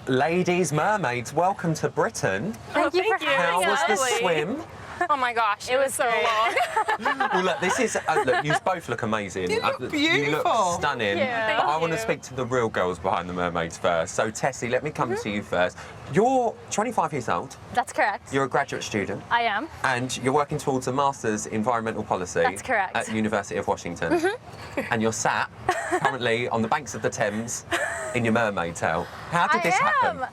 Ladies, mermaids, welcome to Britain. Thank you for How having was us. the swim? Oh my gosh, it was so long. Well, look, this is... look, you both look amazing. You look You beautiful. look stunning. Yeah. But I Thank want to you. speak to the real girls behind the mermaids first. So, Tessie, let me come to you first. You're 25 years old. That's correct. You're a graduate student. I am. And you're working towards a Master's in Environmental Policy. That's correct. At University of Washington. And you're sat currently on the banks of the Thames in your mermaid tail. How did this happen?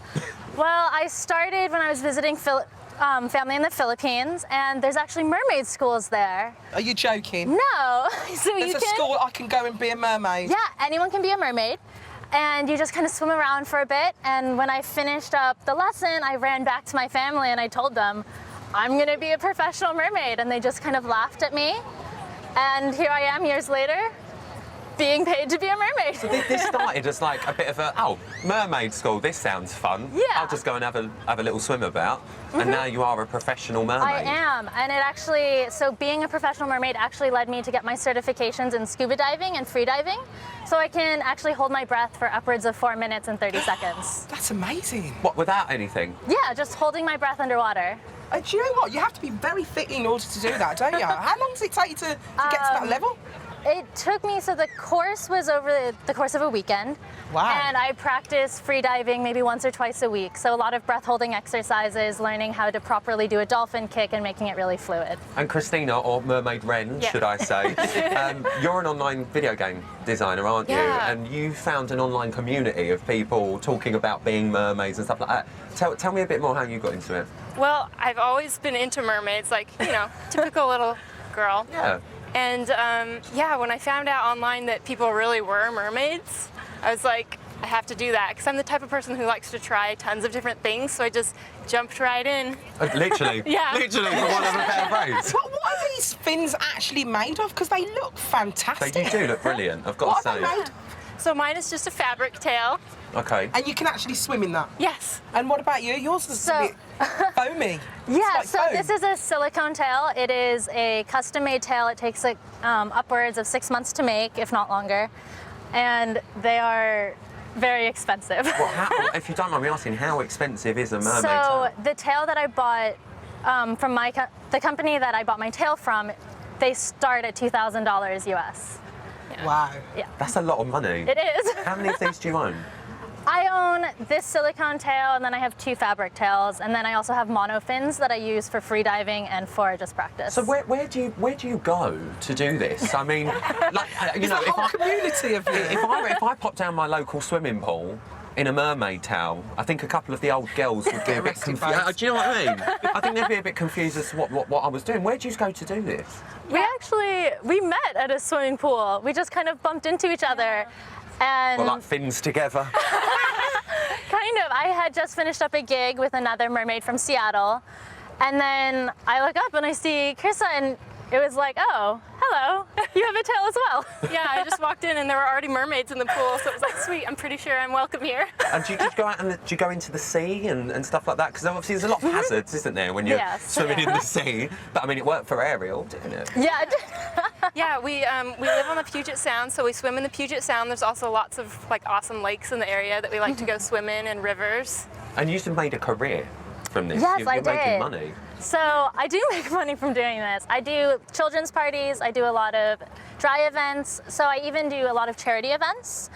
Well, I started when I was visiting family in the Philippines, and there's actually mermaid schools there. Are you joking? No. So There's you a can... school I can go and be a mermaid. Yeah, anyone can be a mermaid. And you just kind of swim around for a bit. And when I finished up the lesson, I ran back to my family and I told them, I'm going to be a professional mermaid. And they just kind of laughed at me. And here I am years later, being paid to be a mermaid. So this started as like a bit of a, mermaid school, this sounds fun. Yeah. I'll just go and have a little swim about. And now you are a professional mermaid. I am, and it actually, so being a professional mermaid actually led me to get my certifications in scuba diving and free diving. So I can actually hold my breath for upwards of 4 minutes and 30 seconds. That's amazing. What, without anything? Yeah, just holding my breath underwater. Do you know what? You have to be very fit in order to do that, don't you? How long does it take you to get to that level? It took me, so the course was over the course of a weekend. Wow. And I practiced free diving maybe once or twice a week. So a lot of breath holding exercises, learning how to properly do a dolphin kick and making it really fluid. And Christina, or Mermaid Ranj, Yeah. should I say, you're an online video game designer, aren't you? Yeah. And you found an online community of people talking about being mermaids and stuff like that. Tell me a bit more how you got into it. Well, I've always been into mermaids, like, you know, typical little girl. Yeah. And yeah, when I found out online that people really were mermaids, I was like, I have to do that, because I'm the type of person who likes to try tons of different things, so I just jumped right in. Literally. Yeah. Literally, for one of a better phrase. What are these fins actually made of? Because they look fantastic. They do look brilliant, I've got What to are say. they made? So mine is just a fabric tail. Okay. And you can actually swim in that. Yes. And what about you? Yours is a bit foamy. Yeah, It's so like foam. this is a silicone tail. It is a custom-made tail. It takes like upwards of 6 months to make, if not longer. And they are very expensive. Well, if you don't mind me asking, how expensive is a mermaid So tail? the tail that I bought from the company that I bought my tail from, they start at $2,000 US. Wow. Yeah, That's a lot of money. it is. How many of these do you own? I own this silicone tail, and then I have 2 fabric tails, and then I also have mono fins that I use for free diving and for just practice. So where do you go to do this? I mean, like, you know, There's a whole community of you. if I pop down my local swimming pool in a mermaid towel, I think a couple of the old girls would be a bit Arrested confused. babes. Do you know what I mean? I think they'd be a bit confused as to what I was doing. Where do you go to do this? We met at a swimming pool. We just kind of bumped into each other. And Well, like fins together. kind of, I had just finished up a gig with another mermaid from Seattle. And then I look up and I see Krista, and it was like, oh, hello, you have a tail as well. Yeah, I just walked in and there were already mermaids in the pool, so it was like, sweet, I'm pretty sure I'm welcome here. And do you just go out and do you go into the sea and stuff like that? Because obviously there's a lot of hazards, isn't there, when you're Yes. swimming in the sea? But I mean, it worked for Ariel, didn't it? Yeah. Yeah, we live on the Puget Sound, so we swim in the Puget Sound. There's also lots of like awesome lakes in the area that we like to go swim in, and rivers. And you made a career from this. Yes, you're I making did. money. So I do make money from doing this. I do children's parties, I do a lot of dry events, so I even do a lot of charity events.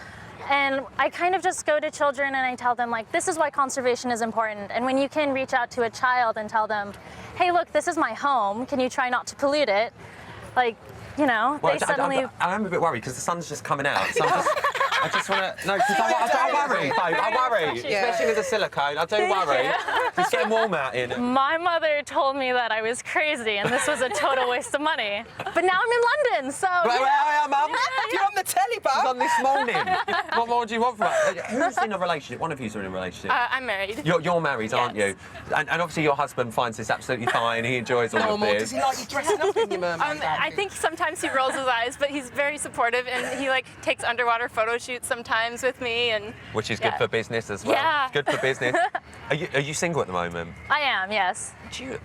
And I kind of just go to children and I tell them, like, this is why conservation is important. And when you can reach out to a child and tell them, hey, look, this is my home, can you try not to pollute it? Like, you know, Well, they suddenly... I am a bit worried because the sun's just coming out. So I just want to... No, because I worry, babe. I worry. Yeah. Especially with the silicone. I do worry. It's getting warm out in. My mother told me that I was crazy and this was a total waste of money. But now I'm in London, so... Where are you, Mum? You're on the telly, It was bub. on this morning. What more do you want from us? Who's in a relationship? One of you's in a relationship. I'm married. You're married, aren't you? Yes. And obviously your husband finds this absolutely fine. He enjoys all of Normal. this. Does he like you dressing up in your mermaid I outfit? think sometimes he rolls his eyes, but he's very supportive, and he like takes underwater photo shoots sometimes with me, and Which is good yeah. for business as well. Yeah. Good for business. Are you single at the moment? I am, yes.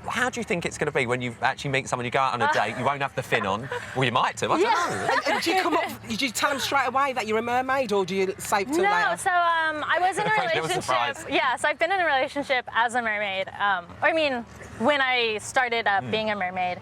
How do you think it's going to be when you actually meet someone, you go out on a date, you won't have the fin on? Well, you might do, I don't know. And do you come up, did you tell them straight away that you're a mermaid, or do you save till No, later? so I was in a Little relationship. surprise. Yes, I've been in a relationship as a mermaid. When I started being a mermaid.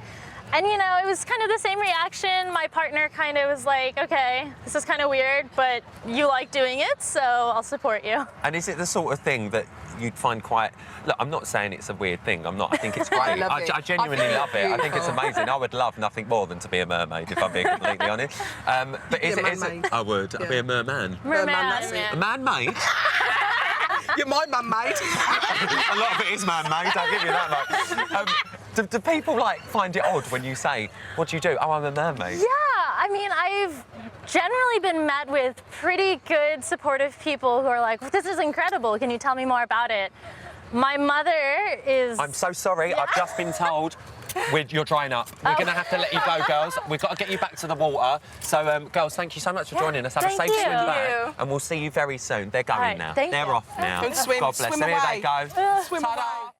And you know, it was kind of the same reaction. My partner kind of was like, okay, this is kind of weird, but you like doing it, so I'll support you. And is it the sort of thing that you'd find quite... Look, I'm not saying it's a weird thing. I'm not. I think it's great. I love it. I genuinely love it. I think it's amazing. I would love nothing more than to be a mermaid, if I'm being completely honest. But is You'd be a it... man-maid. I would. I'd be a merman. Merman. that's it. A man-made? You're my mermaid. A lot of it is man-made, I'll give you that much. Do people, like, find it odd when you say, what do you do? Oh, I'm a mermaid. Yeah, I mean, I've generally been met with pretty good, supportive people who are like, this is incredible. Can you tell me more about it? My mother is... I'm so sorry. I've just been told you're drying up. We're going to have to let you go, girls. We've got to get you back to the water. So, girls, thank you so much for joining us. Have a thank safe you. swim Thank back. you. And we'll see you very soon. They're going All right, now. thank They're you. off now. Go swim, God bless swim them. Here away. they go. Swim Ta-da. away.